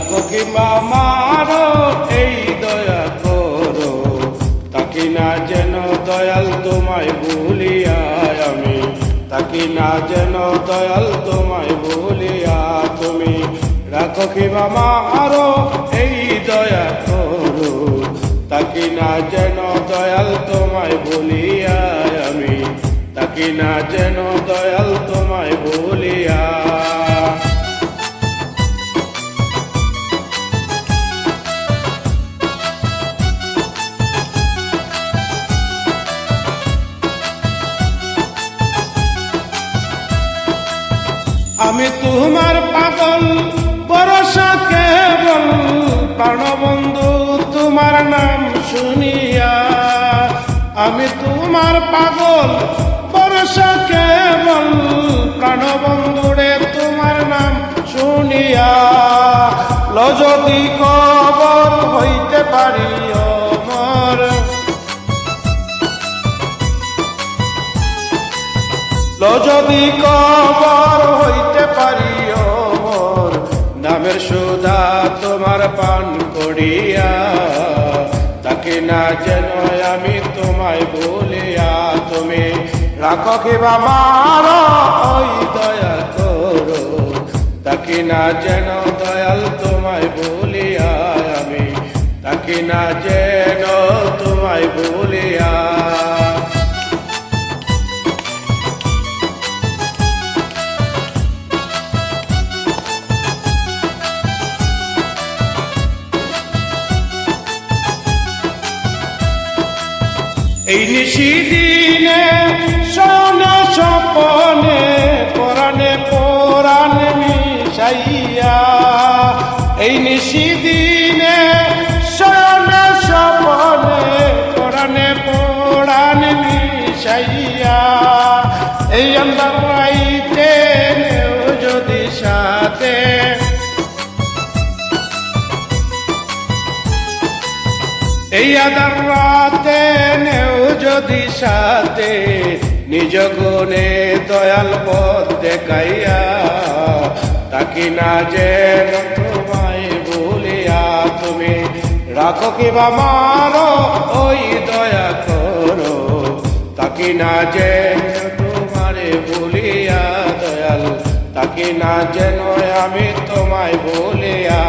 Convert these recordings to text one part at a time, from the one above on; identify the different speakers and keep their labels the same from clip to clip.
Speaker 1: রাখো কিংবা মারো এই দয়া করো, তাকি না যেন দয়াল তোমায় ভুলিয়া আমি, তাকি না যেন দয়াল তোমায় ভুলিয়া তুমি। রাখো কিংবা মারো এই দয়া করো, তাকি না যেন দয়াল তোমায় ভুলিয়া আমি, তাকি না যেন দয়াল তোমায় ভুলিয়া। আমি তোমার পাগল ভরসা কেবল, প্রাণবন্ধু তোমার নাম শুনিয়া। আমি তোমার পাগল ভরসা কেবল, প্রাণবন্ধুরে তোমার নাম শুনিয়া। লো যদি কবর হইতে পারি অমর, লো যদি কবর হইতে পারি অমর, নামের সুধা তোমার পান করিয়া। তাকে না যেন আমি তোমায় ভুলিয়া তুমি। রাখো কিংবা মারো ওই দয়া করো, তাকে না যেন দয়াল তোমায় ভুলিয়া আমি, তাকে না যেন তোমায় ভুলিয়া। এই নিশিদিনে সোনা স্বপনে পরাণে পরাণ মিশাইয়া। এই নিশিদিনে সোনা স্বপনে পরাণে পরাণ মিশাইয়া। এই আন্ধার রাইতে নেও যদি সাথে, এই আধার রাতে নেও যদি সাথে, নিজ গুণে দয়াল পথ দেখাইয়া। তাকি না যেন তোমায় ভুলিয়া তুমি। রাখো কিংবা মারো ওই দয়া করো, তাকি না যেন তোমারে ভুলিয়া দয়াল, তাকি না যেন আমি তোমায় ভুলিয়া।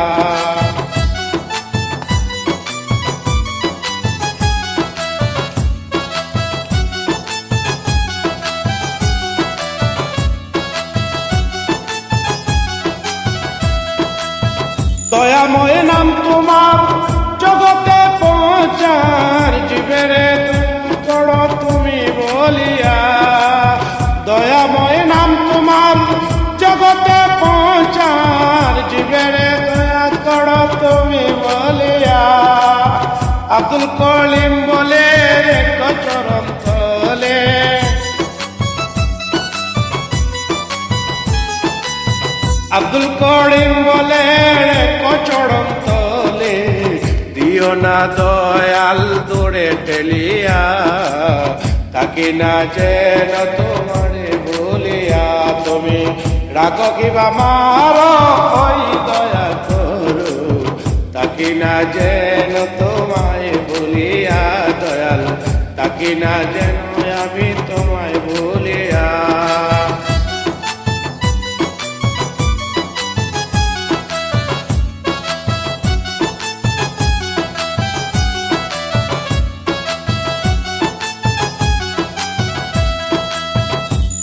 Speaker 1: দয়াময় নাম তোমার জগতে পৌঁছার, জীবেরে করো তুমি বলিয়া। দয়াময় নাম তোমার জগতে পৌঁছার, জীবেরে দয়া করো তুমি বলিয়া। আব্দুল কলিম বলে রেখো চরণ তলে, আব্দুল করিম বলে চরণ তলে। দিও না দয়াল দূরে ঠেলিয়া, তাকে না যেন তোমারে ভুলিয়া তুমি। রাখো কিংবা মারো ওই দয়া করো, তাকে না যেন তোমায় ভুলিয়া দয়াল, তাকে না যেন আমি তোমায় ভুলিয়া।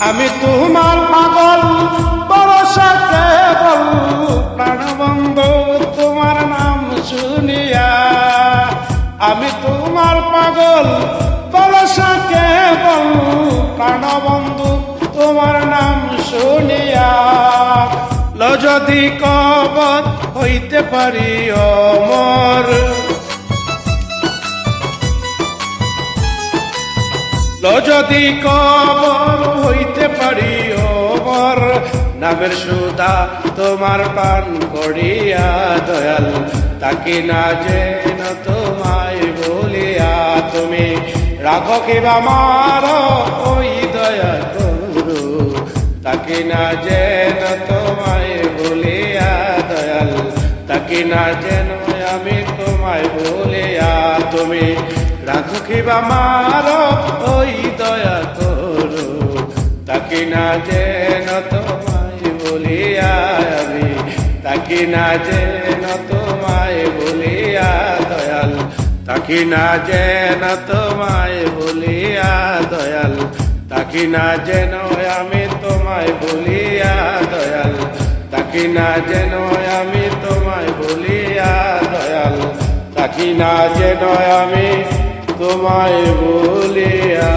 Speaker 1: আমি তোমার পাগল ভরসা কেবল, প্রাণবন্ধু তোমার নাম শুনিয়া। আমি তোমার পাগল ভরসা কেবল, প্রাণবন্ধু তোমার নাম শুনিয়া। লো যদি কবর হইতে পারি অমর, লো যদি কবর হইতে পারি অমর, নামের সুধা তোমার পান করিয়া দয়াল, তাকে না যেন তোমায় ভুলিয়া তুমি। রাখো কিংবা মারো ওই দয়া করো, তাকে না যেন তোমায় ভুলিয়া দয়াল, তাকে তাকি না যেন আমি তোমায় বলিয়া তুমি রাখো কিবা মারো ওই দয়া করো তাকি না যেন তোমায় বলিয়া আমি তাকি না যেন তোমায় বলিয়া দয়াল তাকি না যেন তোমায় বলিয়া দয়াল তাকি না যেন আমি তোমায় বলিয়া দয়াল তাকি না যেন আমি তোমায় বলিয়া দয়াল তাকি না যেন আমি তোমায় বলিয়া